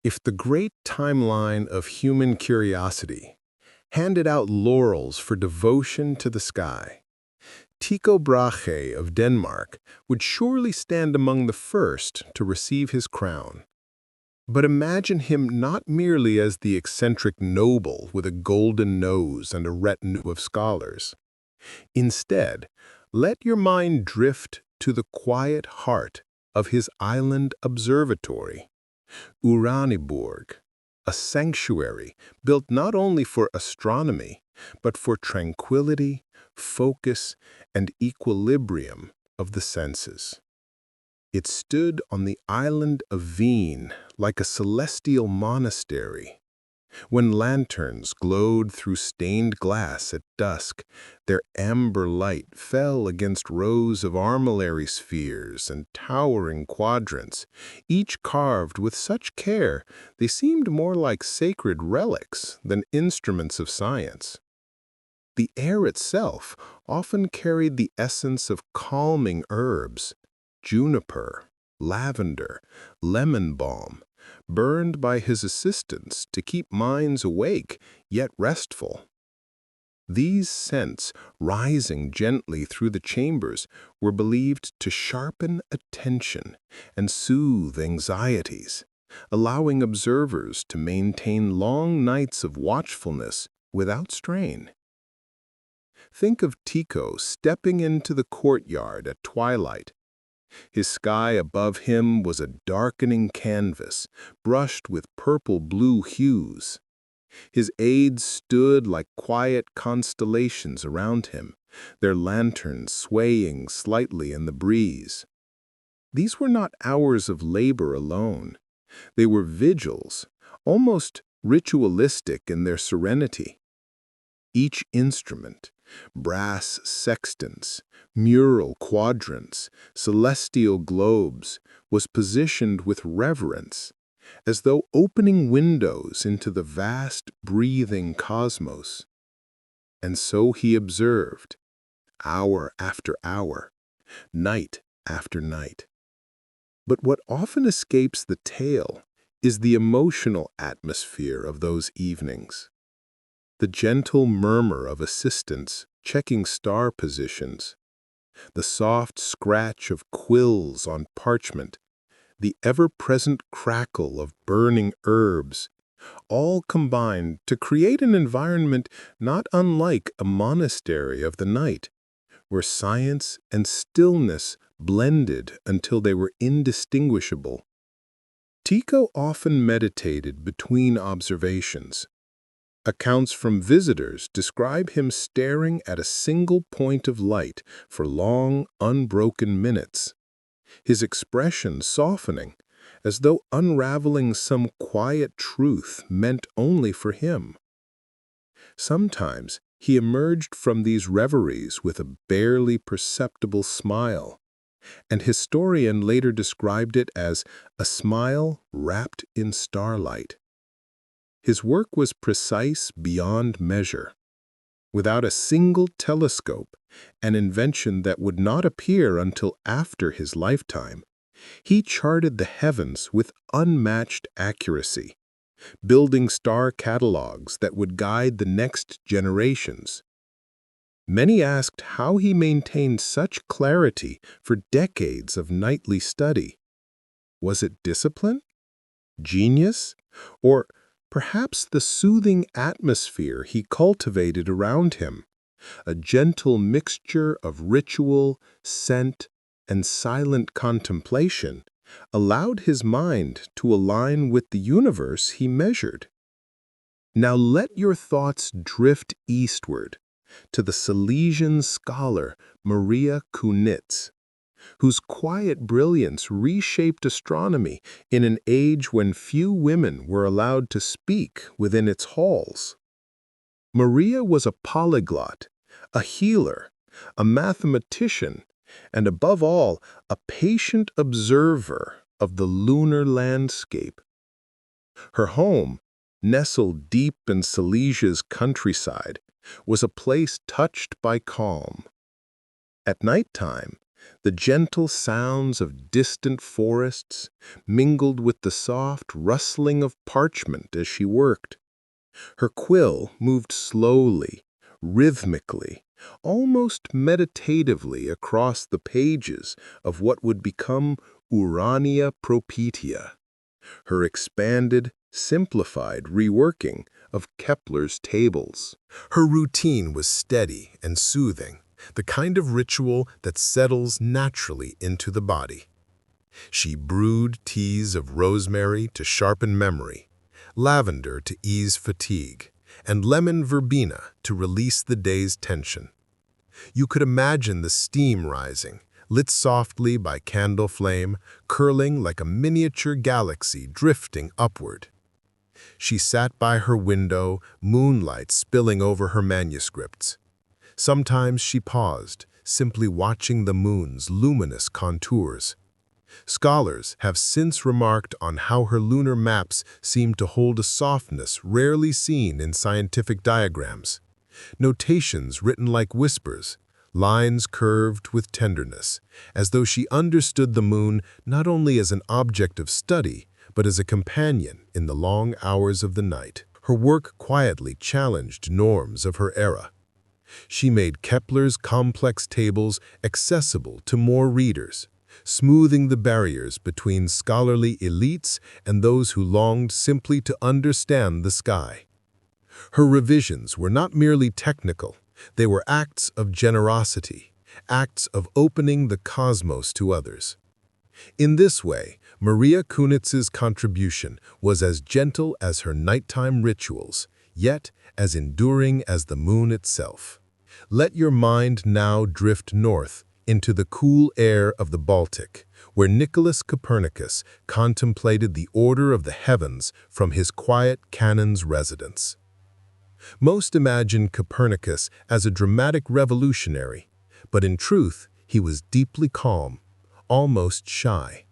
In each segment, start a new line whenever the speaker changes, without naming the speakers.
If the great timeline of human curiosity handed out laurels for devotion to the sky, Tycho Brahe of Denmark would surely stand among the first to receive his crown. But imagine him not merely as the eccentric noble with a golden nose and a retinue of scholars. Instead, let your mind drift to the quiet heart of his island observatory, Uraniborg, a sanctuary built not only for astronomy, but for tranquility, focus, and equilibrium of the senses. It stood on the island of Hveen like a celestial monastery. When lanterns glowed through stained glass at dusk, their amber light fell against rows of armillary spheres and towering quadrants, each carved with such care they seemed more like sacred relics than instruments of science. The air itself often carried the essence of calming herbs, juniper, lavender, lemon balm, burned by his assistants to keep minds awake yet restful. These scents, rising gently through the chambers, were believed to sharpen attention and soothe anxieties, allowing observers to maintain long nights of watchfulness without strain. Think of Tycho stepping into the courtyard at twilight. His sky above him was a darkening canvas, brushed with purple-blue hues. His aides stood like quiet constellations around him, their lanterns swaying slightly in the breeze. These were not hours of labor alone. They were vigils, almost ritualistic in their serenity. Each instrument, brass sextants, mural quadrants, celestial globes, was positioned with reverence, as though opening windows into the vast, breathing cosmos. And so he observed, hour after hour, night after night. But what often escapes the tale is the emotional atmosphere of those evenings. The gentle murmur of assistants checking star positions, the soft scratch of quills on parchment, the ever-present crackle of burning herbs, all combined to create an environment not unlike a monastery of the night, where science and stillness blended until they were indistinguishable. Tycho often meditated between observations. Accounts from visitors describe him staring at a single point of light for long, unbroken minutes, his expression softening, as though unraveling some quiet truth meant only for him. Sometimes he emerged from these reveries with a barely perceptible smile, and historian later described it as a smile wrapped in starlight. His work was precise beyond measure. Without a single telescope, an invention that would not appear until after his lifetime, he charted the heavens with unmatched accuracy, building star catalogs that would guide the next generations. Many asked how he maintained such clarity for decades of nightly study. Was it discipline? Genius? Or perhaps the soothing atmosphere he cultivated around him, a gentle mixture of ritual, scent, and silent contemplation, allowed his mind to align with the universe he measured. Now let your thoughts drift eastward to the Silesian scholar Maria Cunitz, whose quiet brilliance reshaped astronomy in an age when few women were allowed to speak within its halls. Maria was a polyglot, a healer, a mathematician, and above all, a patient observer of the lunar landscape. Her home, nestled deep in Silesia's countryside, was a place touched by calm. At night time, The gentle sounds of distant forests mingled with the soft rustling of parchment as she worked. Her quill moved slowly, rhythmically, almost meditatively across the pages of what would become Urania Propetia, her expanded, simplified reworking of Kepler's tables. Her routine was steady and soothing, the kind of ritual that settles naturally into the body. She brewed teas of rosemary to sharpen memory, lavender to ease fatigue, and lemon verbena to release the day's tension. You could imagine the steam rising, lit softly by candle flame, curling like a miniature galaxy drifting upward. She sat by her window, moonlight spilling over her manuscripts. Sometimes she paused, simply watching the moon's luminous contours. Scholars have since remarked on how her lunar maps seemed to hold a softness rarely seen in scientific diagrams. Notations written like whispers, lines curved with tenderness, as though she understood the moon not only as an object of study, but as a companion in the long hours of the night. Her work quietly challenged norms of her era. She made Kepler's complex tables accessible to more readers, smoothing the barriers between scholarly elites and those who longed simply to understand the sky. Her revisions were not merely technical, they were acts of generosity, acts of opening the cosmos to others. In this way, Maria Cunitz's contribution was as gentle as her nighttime rituals, yet as enduring as the moon itself. Let your mind now drift north into the cool air of the Baltic, where Nicholas Copernicus contemplated the order of the heavens from his quiet cannon's residence. Most imagine Copernicus as a dramatic revolutionary, but in truth, he was deeply calm, almost shy.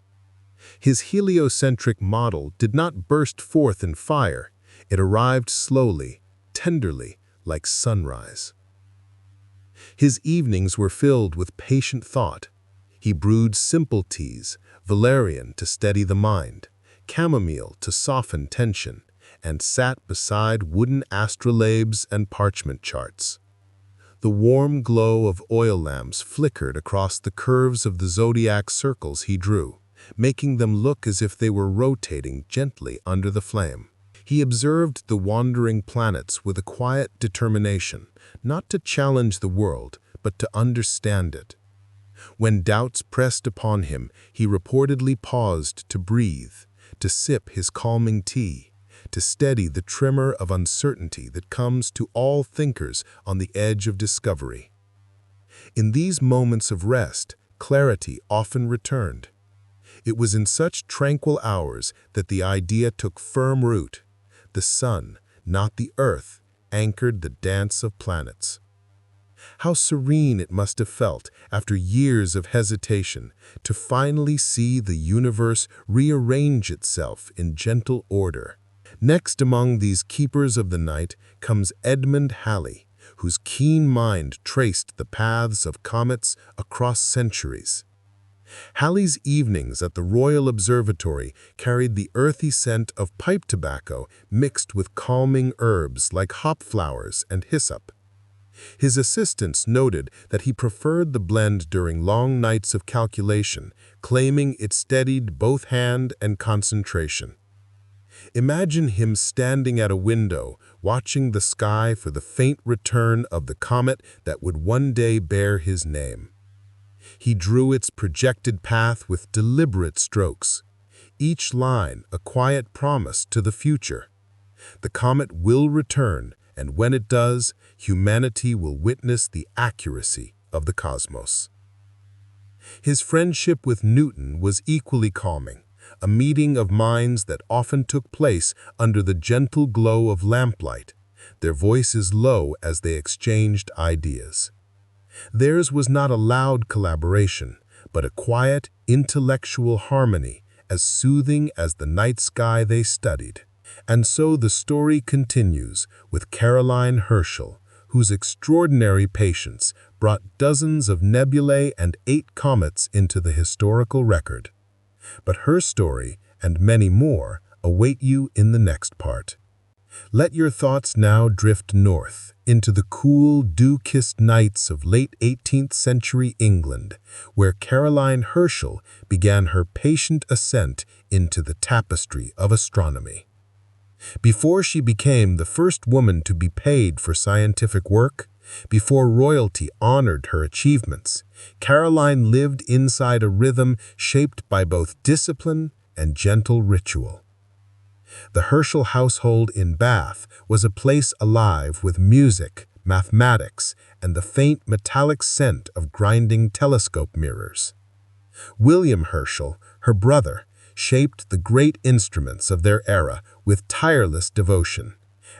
His heliocentric model did not burst forth in fire, it arrived slowly, tenderly, like sunrise. His evenings were filled with patient thought. He brewed simple teas, valerian to steady the mind, chamomile to soften tension, and sat beside wooden astrolabes and parchment charts. The warm glow of oil lamps flickered across the curves of the zodiac circles he drew, making them look as if they were rotating gently under the flame. He observed the wandering planets with a quiet determination, not to challenge the world, but to understand it. When doubts pressed upon him, he reportedly paused to breathe, to sip his calming tea, to steady the tremor of uncertainty that comes to all thinkers on the edge of discovery. In these moments of rest, clarity often returned. It was in such tranquil hours that the idea took firm root. The sun, not the earth, anchored the dance of planets. How serene it must have felt after years of hesitation to finally see the universe rearrange itself in gentle order. Next among these keepers of the night comes Edmond Halley, whose keen mind traced the paths of comets across centuries. Halley's evenings at the Royal Observatory carried the earthy scent of pipe tobacco mixed with calming herbs like hop flowers and hyssop. His assistants noted that he preferred the blend during long nights of calculation, claiming it steadied both hand and concentration. Imagine him standing at a window, watching the sky for the faint return of the comet that would one day bear his name. He drew its projected path with deliberate strokes, each line a quiet promise to the future. The comet will return, and when it does, humanity will witness the accuracy of the cosmos. His friendship with Newton was equally calming, a meeting of minds that often took place under the gentle glow of lamplight, their voices low as they exchanged ideas. Theirs was not a loud collaboration, but a quiet, intellectual harmony, as soothing as the night sky they studied. And so the story continues with Caroline Herschel,
whose extraordinary patience brought dozens of nebulae and 8 comets into the historical record. But her story, and many more, await you in the next part. Let your thoughts now drift north into the cool, dew-kissed nights of late 18th century England, where Caroline Herschel began her patient ascent into the tapestry of astronomy. Before she became the first woman to be paid for scientific work, before royalty honored her achievements, Caroline lived inside a rhythm shaped by both discipline and gentle ritual. The Herschel household in Bath was a place alive with music, mathematics, and the faint metallic scent of grinding telescope mirrors. William Herschel, her brother, shaped the great instruments of their era with tireless devotion,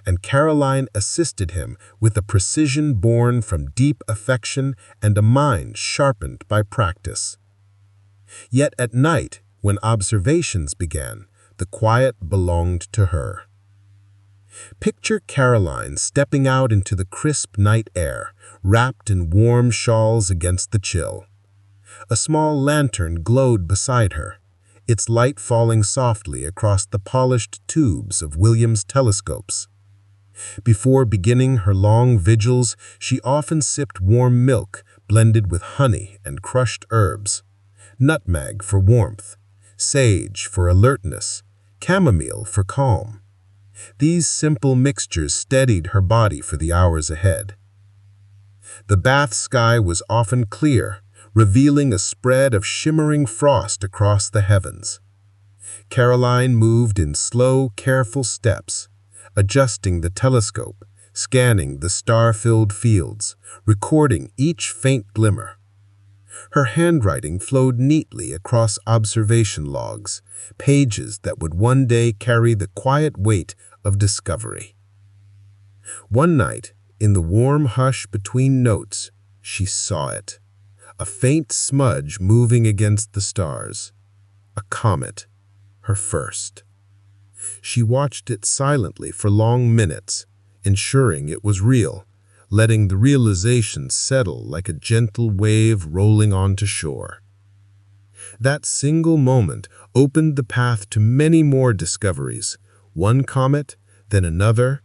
and Caroline assisted him with a precision born from deep affection and a mind sharpened by practice. Yet at night, when observations began, the quiet belonged to her. Picture Caroline stepping out into the crisp night air, wrapped in warm shawls against the chill. A small lantern glowed beside her, its light falling softly across the polished tubes of William's telescopes. Before beginning her long vigils, she often sipped warm milk blended with honey and crushed herbs, nutmeg for warmth, sage for alertness, chamomile for calm. These simple mixtures steadied her body for the hours ahead. The Bath sky was often clear, revealing a spread of shimmering frost across the heavens. Caroline moved in slow, careful steps, adjusting the telescope, scanning the star-filled fields, recording each faint glimmer. Her handwriting flowed neatly across observation logs, pages that would one day carry the quiet weight of discovery. One night, in the warm hush between notes, she saw it. A faint smudge moving against the stars. A comet, her first. She watched it silently for long minutes, ensuring it was real, letting the realization settle like a gentle wave rolling onto shore. That single moment opened the path to many more discoveries, one comet, then another,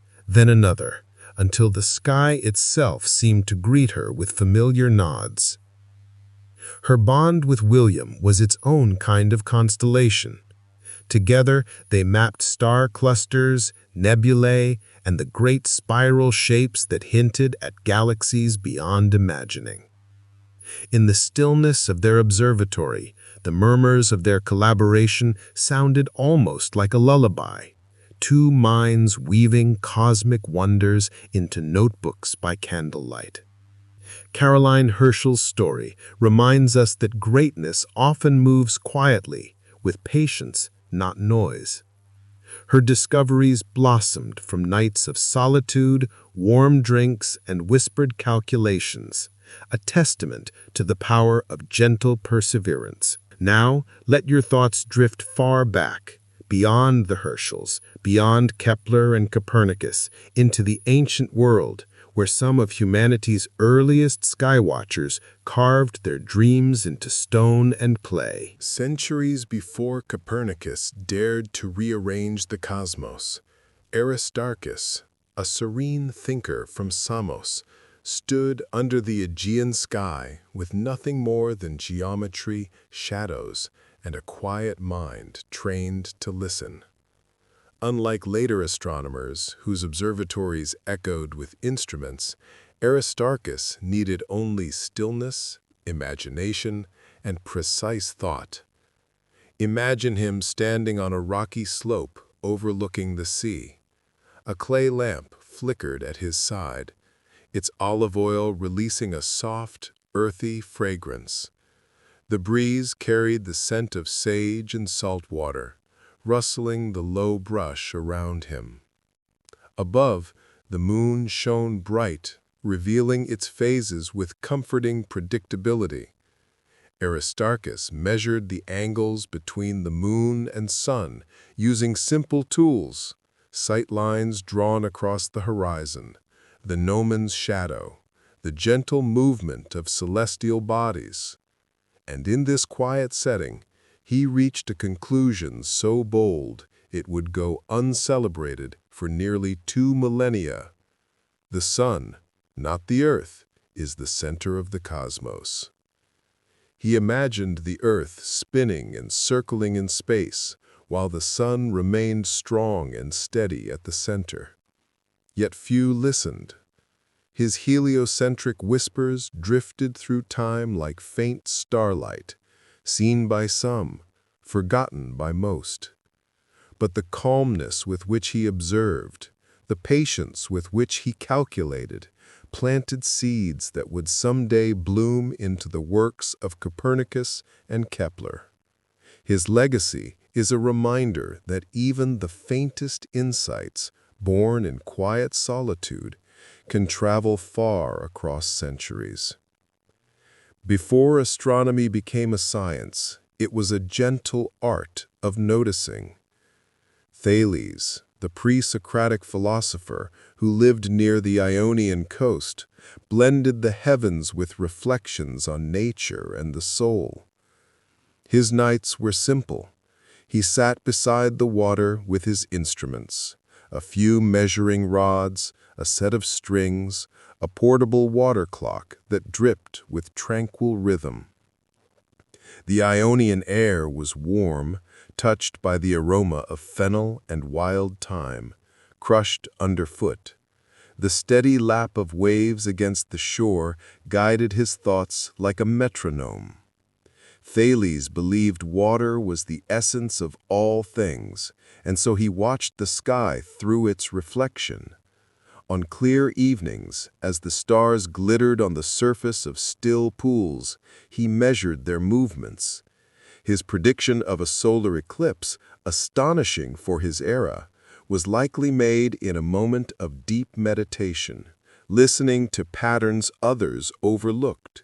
until the sky itself seemed to greet her with familiar nods. Her bond with William was its own kind of constellation. Together, they mapped star clusters, nebulae, and the great spiral shapes that hinted at galaxies beyond imagining. In the stillness of their observatory, the murmurs of their collaboration sounded almost like a lullaby, two minds weaving cosmic wonders into notebooks by candlelight. Caroline Herschel's story reminds us that greatness often moves quietly, with patience, not noise. Her discoveries blossomed from nights of solitude, warm drinks, and whispered calculations, a testament to the power of gentle perseverance. Now, let your thoughts drift far back, beyond the Herschels, beyond Kepler and Copernicus, into the ancient world, where some of humanity's earliest skywatchers carved their dreams into stone and clay.
Centuries before Copernicus dared to rearrange the cosmos, Aristarchus, a serene thinker from Samos, stood under the Aegean sky with nothing more than geometry, shadows, and a quiet mind trained to listen. Unlike later astronomers, whose observatories echoed with instruments, Aristarchus needed only stillness, imagination, and precise thought. Imagine him standing on a rocky slope overlooking the sea. A clay lamp flickered at his side, its olive oil releasing a soft, earthy fragrance. The breeze carried the scent of sage and salt water, rustling the low brush around him. Above, the moon shone bright, revealing its phases with comforting predictability. Aristarchus measured the angles between the moon and sun using simple tools, sight lines drawn across the horizon, the gnomon's shadow, the gentle movement of celestial bodies. And in this quiet setting, he reached a conclusion so bold it would go uncelebrated for nearly 2 millennia. The sun, not the earth, is the center of the cosmos. He imagined the earth spinning and circling in space, while the sun remained strong and steady at the center. Yet few listened. His heliocentric whispers drifted through time like faint starlight, seen by some, forgotten by most. But the calmness with which he observed, the patience with which he calculated, planted seeds that would someday bloom into the works of Copernicus and Kepler. His legacy is a reminder that even the faintest insights, born in quiet solitude, can travel far across centuries. Before astronomy became a science, it was a gentle art of noticing. Thales, the pre-Socratic philosopher who lived near the Ionian coast, blended the heavens with reflections on nature and the soul. His nights were simple. He sat beside the water with his instruments, a few measuring rods, a set of strings, a portable water clock that dripped with tranquil rhythm. The Ionian air was warm, touched by the aroma of fennel and wild thyme, crushed underfoot. The steady lap of waves against the shore guided his thoughts like a metronome. Thales believed water was the essence of all things, and so he watched the sky through its reflection. On clear evenings, as the stars glittered on the surface of still pools, he measured their movements. His prediction of a solar eclipse, astonishing for his era, was likely made in a moment of deep meditation, listening to patterns others overlooked.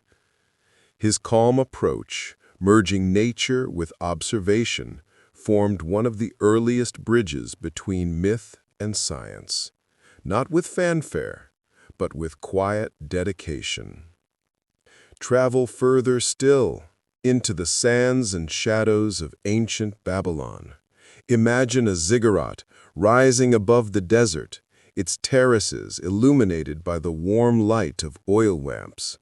His calm approach, merging nature with observation, formed one of the earliest bridges between myth and science, not with fanfare, but with quiet dedication. Travel further still, into the sands and shadows of ancient Babylon. Imagine a ziggurat rising above the desert, its terraces illuminated by the warm light of oil lamps.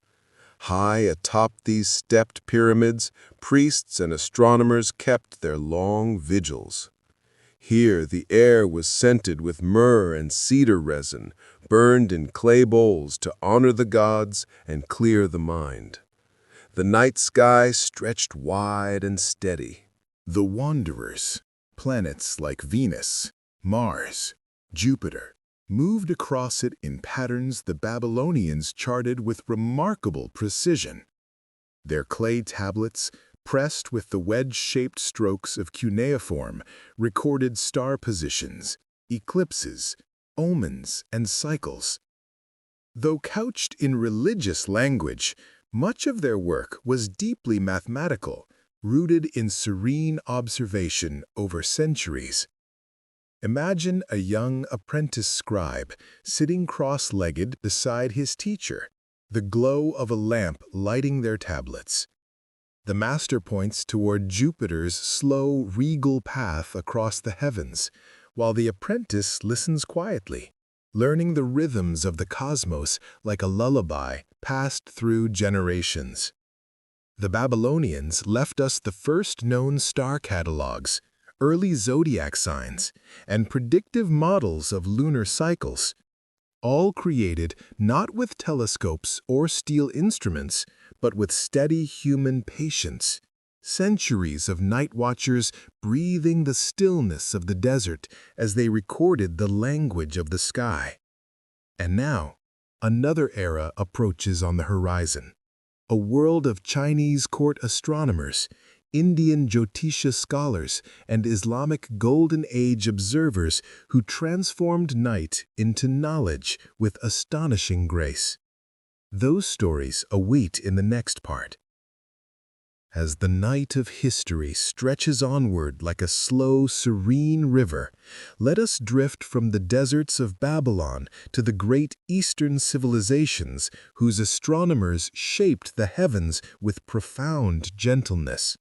High atop these stepped pyramids, priests and astronomers kept their long vigils. Here the air was scented with myrrh and cedar resin, burned in clay bowls to honor the gods and clear the mind. The night sky stretched wide and steady.
The wanderers, planets like Venus, Mars, Jupiter, moved across it in patterns the Babylonians charted with remarkable precision. Their clay tablets, pressed with the wedge-shaped strokes of cuneiform, recorded star positions, eclipses, omens, and cycles. Though couched in religious language, much of their work was deeply mathematical, rooted in serene observation over centuries. Imagine a young apprentice scribe sitting cross-legged beside his teacher, the glow of a lamp lighting their tablets. The master points toward Jupiter's slow, regal path across the heavens, while the apprentice listens quietly, learning the rhythms of the cosmos like a lullaby passed through generations. The Babylonians left us the first known star catalogs, early zodiac signs, and predictive models of lunar cycles, all created not with telescopes or steel instruments, but with steady human patience, centuries of night watchers breathing the stillness of the desert as they recorded the language of the sky. And now, another era approaches on the horizon, a world of Chinese court astronomers, Indian Jyotisha scholars, and Islamic Golden Age observers who transformed night into knowledge with astonishing grace. Those stories await in the next part. As the night of history stretches onward like a slow, serene river, let us drift from the deserts of Babylon to the great Eastern civilizations whose astronomers shaped the heavens with profound gentleness.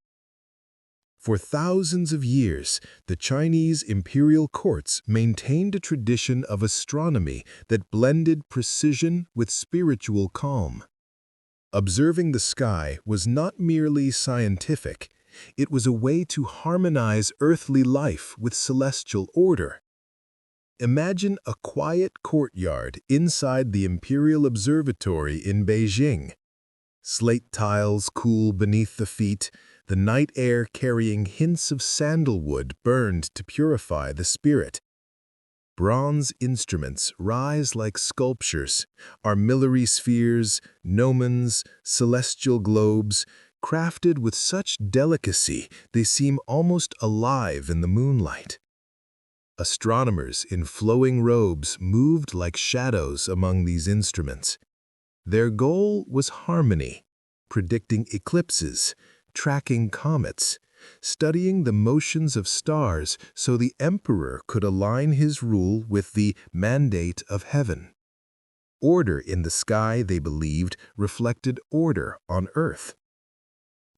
For thousands of years, the Chinese imperial courts maintained a tradition of astronomy that blended precision with spiritual calm. Observing the sky was not merely scientific, it was a way to harmonize earthly life with celestial order. Imagine a quiet courtyard inside the Imperial Observatory in Beijing. Slate tiles cool beneath the feet, the night air carrying hints of sandalwood burned to purify the spirit. Bronze instruments rise like sculptures, armillary spheres, gnomons, celestial globes, crafted with such delicacy they seem almost alive in the moonlight. Astronomers in flowing robes moved like shadows among these instruments. Their goal was harmony, predicting eclipses, tracking comets, studying the motions of stars so the emperor could align his rule with the mandate of heaven. Order in the sky, they believed, reflected order on earth.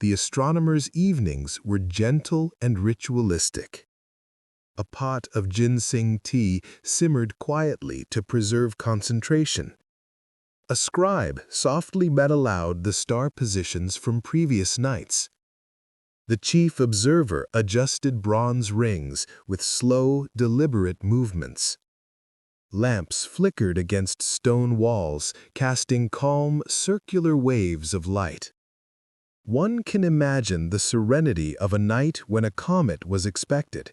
The astronomers' evenings were gentle and ritualistic. A pot of ginseng tea simmered quietly to preserve concentration. A scribe softly read aloud the star positions from previous nights. The chief observer adjusted bronze rings with slow, deliberate movements. Lamps flickered against stone walls, casting calm, circular waves of light. One can imagine the serenity of a night when a comet was expected.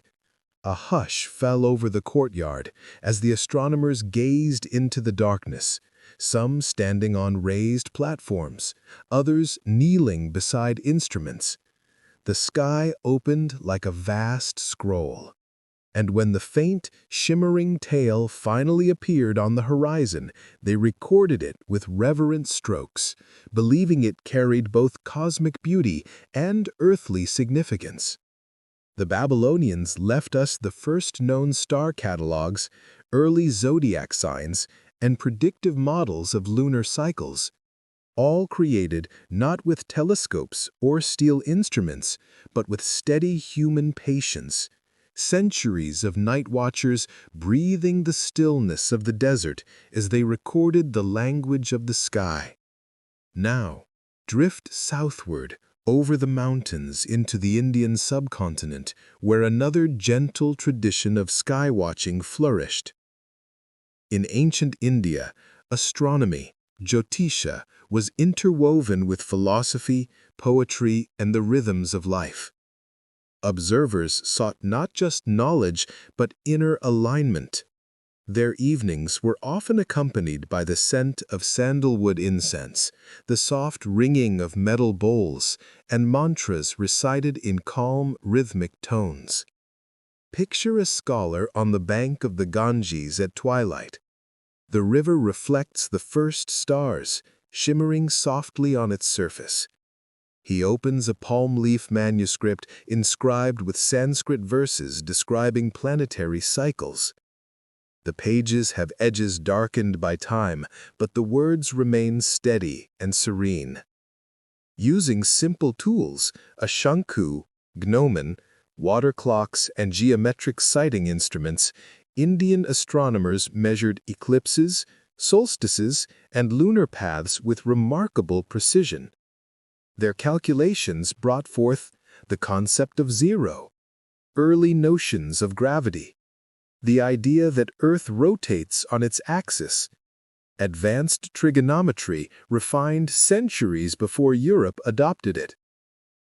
A hush fell over the courtyard as the astronomers gazed into the darkness, some standing on raised platforms, others kneeling beside instruments. The sky opened like a vast scroll, and when the faint, shimmering tail finally appeared on the horizon, they recorded it with reverent strokes, believing it carried both cosmic beauty and earthly significance. The Babylonians left us the first known star catalogs, early zodiac signs, and predictive models of lunar cycles, all created not with telescopes or steel instruments, but with steady human patience, centuries of night watchers breathing the stillness of the desert as they recorded the language of the sky. Now, drift southward over the mountains into the Indian subcontinent, where another gentle tradition of sky-watching flourished. In ancient India, astronomy, Jyotisha, was interwoven with philosophy, poetry, and the rhythms of life. Observers sought not just knowledge, but inner alignment. Their evenings were often accompanied by the scent of sandalwood incense, the soft ringing of metal bowls, and mantras recited in calm, rhythmic tones. Picture a scholar on the bank of the Ganges at twilight. The river reflects the first stars, shimmering softly on its surface. He opens a palm leaf manuscript inscribed with Sanskrit verses describing planetary cycles. The pages have edges darkened by time, but the words remain steady and serene. Using simple tools, a shankhu, gnomon, water clocks, and geometric sighting instruments, Indian astronomers measured eclipses, solstices, and lunar paths with remarkable precision. Their calculations brought forth the concept of zero, early notions of gravity, the idea that Earth rotates on its axis, advanced trigonometry refined centuries before Europe adopted it.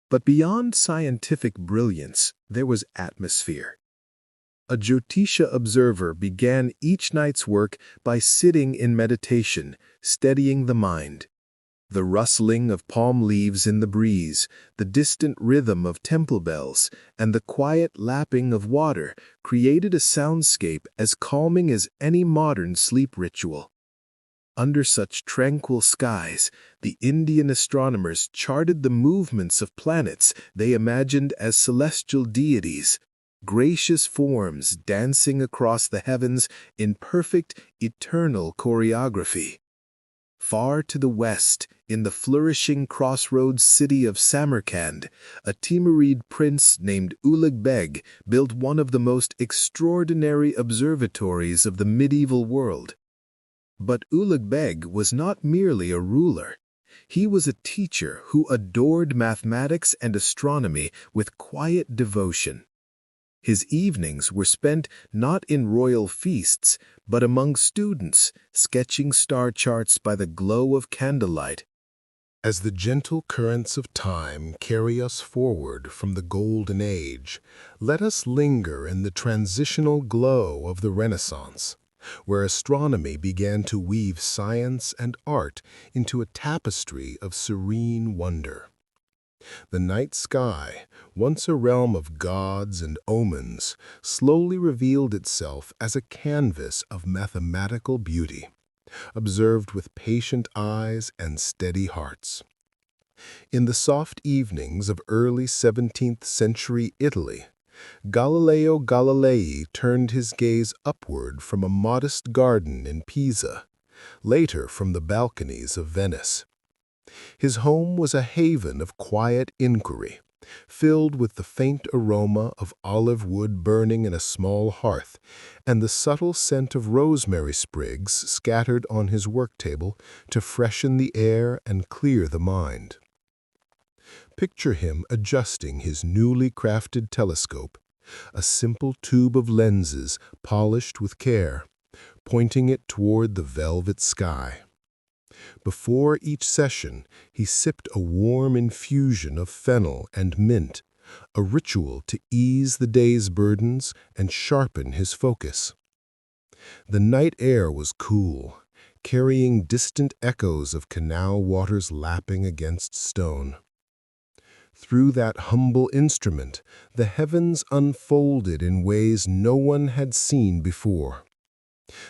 But beyond scientific brilliance, there was atmosphere. A Jyotisha observer began each night's work by sitting in meditation, steadying the mind. The rustling of palm leaves in the breeze, the distant rhythm of temple bells, and the quiet lapping of water created a soundscape as calming as any modern sleep ritual. Under such tranquil skies, the Indian astronomers charted the movements of planets they imagined as celestial deities, gracious forms dancing across the heavens in perfect, eternal choreography. Far to the west, in the flourishing crossroads city of Samarkand, a Timurid prince named Ulugh Beg built one of the most extraordinary observatories of the medieval world. But Ulugh Beg was not merely a ruler. He was a teacher who adored mathematics and astronomy with quiet devotion. His evenings were spent not in royal feasts, but among students, sketching star charts by the glow of candlelight.
As the gentle currents of time carry us forward from the Golden Age, let us linger in the transitional glow of the Renaissance, where astronomy began to weave science and art into a tapestry of serene wonder. The night sky, once a realm of gods and omens, slowly revealed itself as a canvas of mathematical beauty, observed with patient eyes and steady hearts. In the soft evenings of early 17th century Italy, Galileo Galilei turned his gaze upward from a modest garden in Pisa, later from the balconies of Venice. His home was a haven of quiet inquiry, filled with the faint aroma of olive wood burning in a small hearth and the subtle scent of rosemary sprigs scattered on his work table to freshen the air and clear the mind. Picture him adjusting his newly crafted telescope, a simple tube of lenses polished with care, pointing it toward the velvet sky. Before each session, he sipped a warm infusion of fennel and mint, a ritual to ease the day's burdens and sharpen his focus. The night air was cool, carrying distant echoes of canal waters lapping against stone. Through that humble instrument, the heavens unfolded in ways no one had seen before.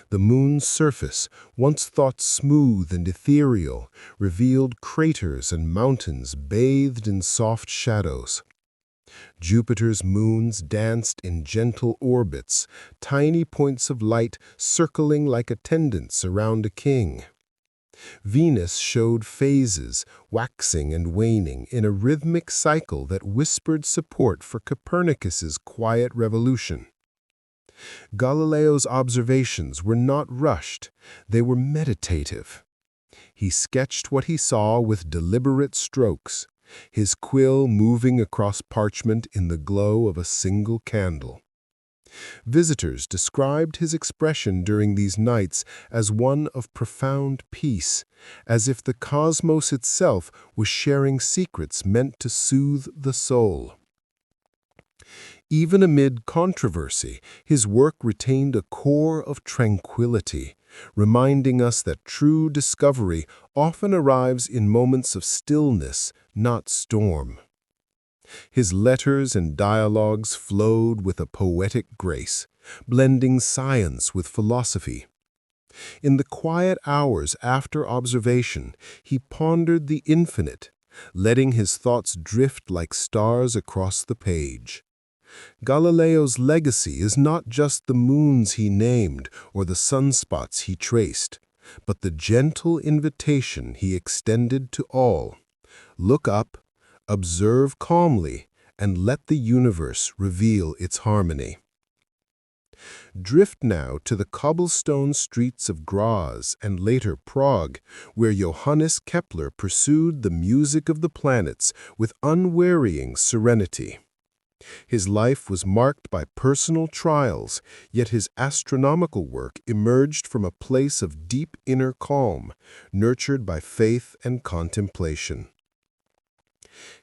The moon's surface, once thought smooth and ethereal, revealed craters and mountains bathed in soft shadows. Jupiter's moons danced in gentle orbits, tiny points of light circling like attendants around a king. Venus showed phases, waxing and waning in a rhythmic cycle that whispered support for Copernicus's quiet revolution. Galileo's observations were not rushed, they were meditative. He sketched what he saw with deliberate strokes, his quill moving across parchment in the glow of a single candle. Visitors described his expression during these nights as one of profound peace, as if the cosmos itself was sharing secrets meant to soothe the soul. Even amid controversy, his work retained a core of tranquility, reminding us that true discovery often arrives in moments of stillness, not storm. His letters and dialogues flowed with a poetic grace, blending science with philosophy. In the quiet hours after observation, he pondered the infinite, letting his thoughts drift like stars across the page. Galileo's legacy is not just the moons he named or the sunspots he traced, but the gentle invitation he extended to all. Look up, observe calmly, and let the universe reveal its harmony. Drift now to the cobblestone streets of Graz and later Prague, where Johannes Kepler pursued the music of the planets with unwearying serenity. His life was marked by personal trials, yet his astronomical work emerged from a place of deep inner calm, nurtured by faith and contemplation.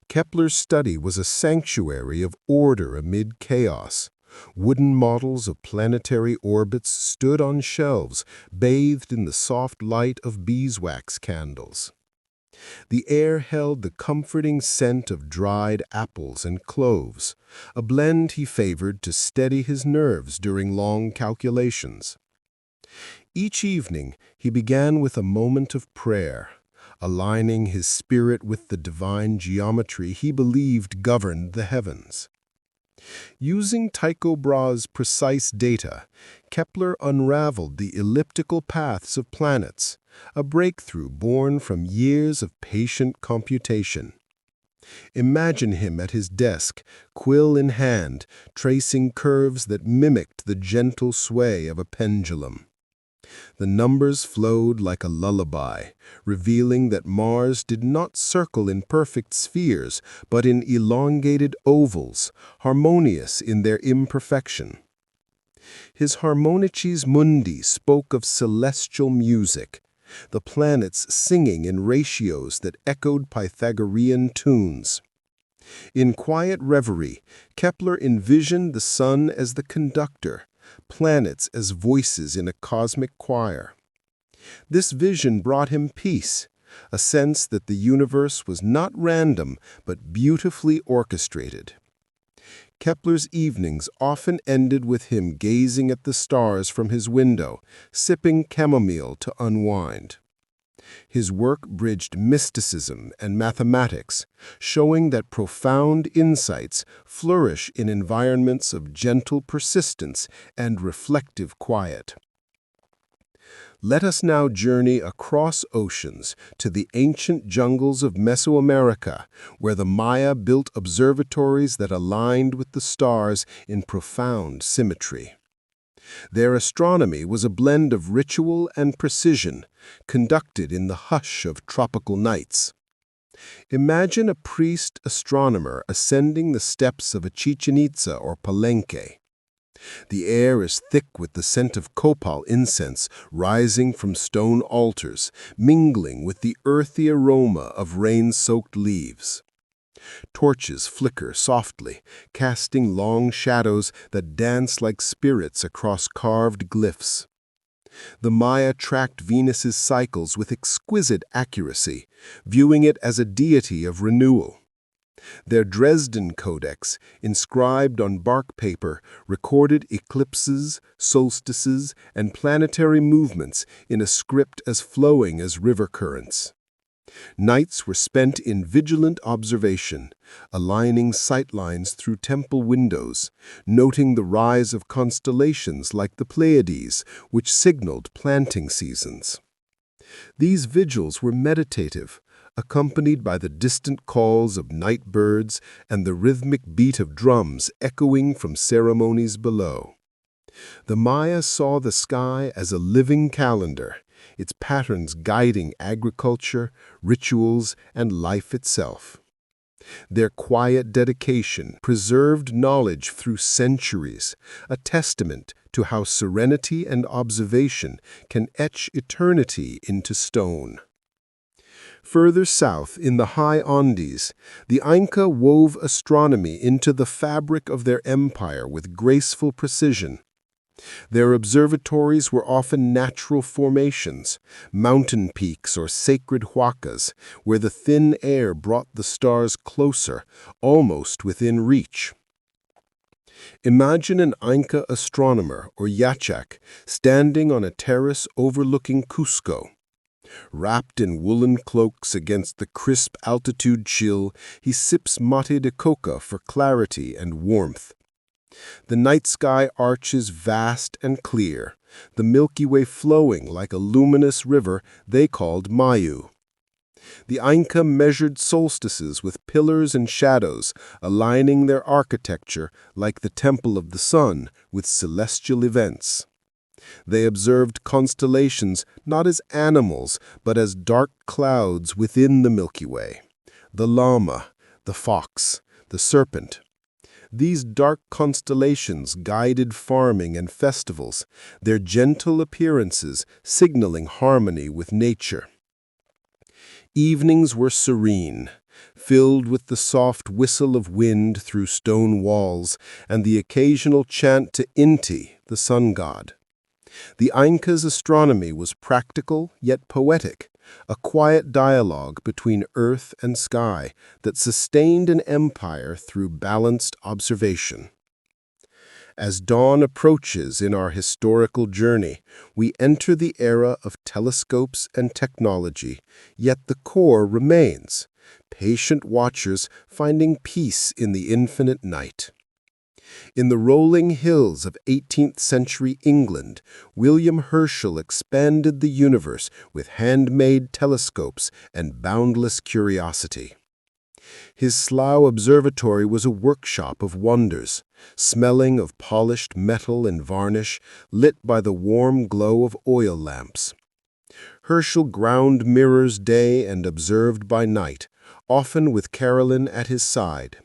Kepler's study was a sanctuary of order amid chaos. Wooden models of planetary orbits stood on shelves, bathed in the soft light of beeswax candles. The air held the comforting scent of dried apples and cloves, a blend he favored to steady his nerves during long calculations. Each evening, he began with a moment of prayer, aligning his spirit with the divine geometry he believed governed the heavens. Using Tycho Brahe's precise data, Kepler unraveled the elliptical paths of planets, a breakthrough born from years of patient computation. Imagine him at his desk, quill in hand, tracing curves that mimicked the gentle sway of a pendulum. The numbers flowed like a lullaby, revealing that Mars did not circle in perfect spheres, but in elongated ovals, harmonious in their imperfection. His Harmonices Mundi spoke of celestial music, the planets singing in ratios that echoed Pythagorean tunes. In quiet reverie, Kepler envisioned the sun as the conductor, planets as voices in a cosmic choir. This vision brought him peace, a sense that the universe was not random but beautifully orchestrated. Kepler's evenings often ended with him gazing at the stars from his window, sipping chamomile to unwind. His work bridged mysticism and mathematics, showing that profound insights flourish in environments of gentle persistence and reflective quiet. Let us now journey across oceans to the ancient jungles of Mesoamerica, where the Maya built observatories that aligned with the stars in profound symmetry. Their astronomy was a blend of ritual and precision, conducted in the hush of tropical nights. Imagine a priest astronomer ascending the steps of a Chichen Itza or Palenque. The air is thick with the scent of copal incense rising from stone altars, mingling with the earthy aroma of rain-soaked leaves. Torches flicker softly, casting long shadows that dance like spirits across carved glyphs. The Maya tracked Venus's cycles with exquisite accuracy, viewing it as a deity of renewal. Their Dresden Codex, inscribed on bark paper, recorded eclipses, solstices, and planetary movements in a script as flowing as river currents. Nights were spent in vigilant observation, aligning sightlines through temple windows, noting the rise of constellations like the Pleiades, which signaled planting seasons. These vigils were meditative, accompanied by the distant calls of night birds and the rhythmic beat of drums echoing from ceremonies below. The Maya saw the sky as a living calendar, its patterns guiding agriculture, rituals, and life itself. Their quiet dedication preserved knowledge through centuries, a testament to how serenity and observation can etch eternity into stone. Further south, in the high Andes, the Inca wove astronomy into the fabric of their empire with graceful precision. Their observatories were often natural formations, mountain peaks or sacred huacas, where the thin air brought the stars closer, almost within reach. Imagine an Inca astronomer, or yachak, standing on a terrace overlooking Cusco. Wrapped in woolen cloaks against the crisp altitude chill, he sips mate de coca for clarity and warmth. The night sky arches vast and clear, the Milky Way flowing like a luminous river they called Mayu. The Inca measured solstices with pillars and shadows, aligning their architecture like the temple of the sun with celestial events. They observed constellations not as animals, but as dark clouds within the Milky Way. The llama, the fox, the serpent. These dark constellations guided farming and festivals, their gentle appearances signaling harmony with nature. Evenings were serene, filled with the soft whistle of wind through stone walls and the occasional chant to Inti, the sun god. The Inca's astronomy was practical yet poetic, a quiet dialogue between earth and sky that sustained an empire through balanced observation. As dawn approaches in our historical journey, we enter the era of telescopes and technology, yet the core remains, patient watchers finding peace in the infinite night. In the rolling hills of 18th century England, William Herschel expanded the universe with handmade telescopes and boundless curiosity. His Slough Observatory was a workshop of wonders, smelling of polished metal and varnish, lit by the warm glow of oil lamps. Herschel ground mirrors day and observed by night, often with Caroline at his side.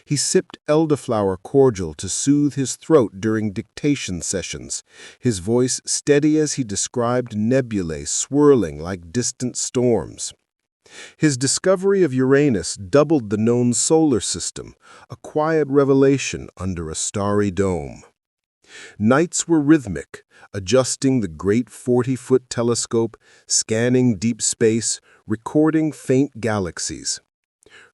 He sipped elderflower cordial to soothe his throat during dictation sessions, his voice steady as he described nebulae swirling like distant storms. His discovery of Uranus doubled the known solar system, a quiet revelation under a starry dome. Nights were rhythmic, adjusting the great 40-foot telescope, scanning deep space, recording faint galaxies.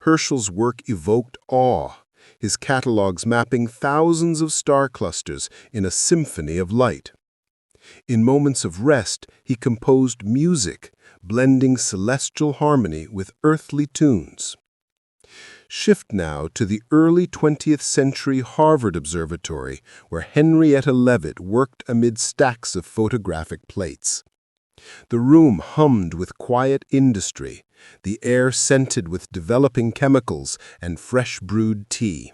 Herschel's work evoked awe, his catalogues mapping thousands of star clusters in a symphony of light. In moments of rest, he composed music, blending celestial harmony with earthly tunes. Shift now to the early 20th century Harvard Observatory, where Henrietta Leavitt worked amid stacks of photographic plates. The room hummed with quiet industry, the air scented with developing chemicals and fresh brewed tea.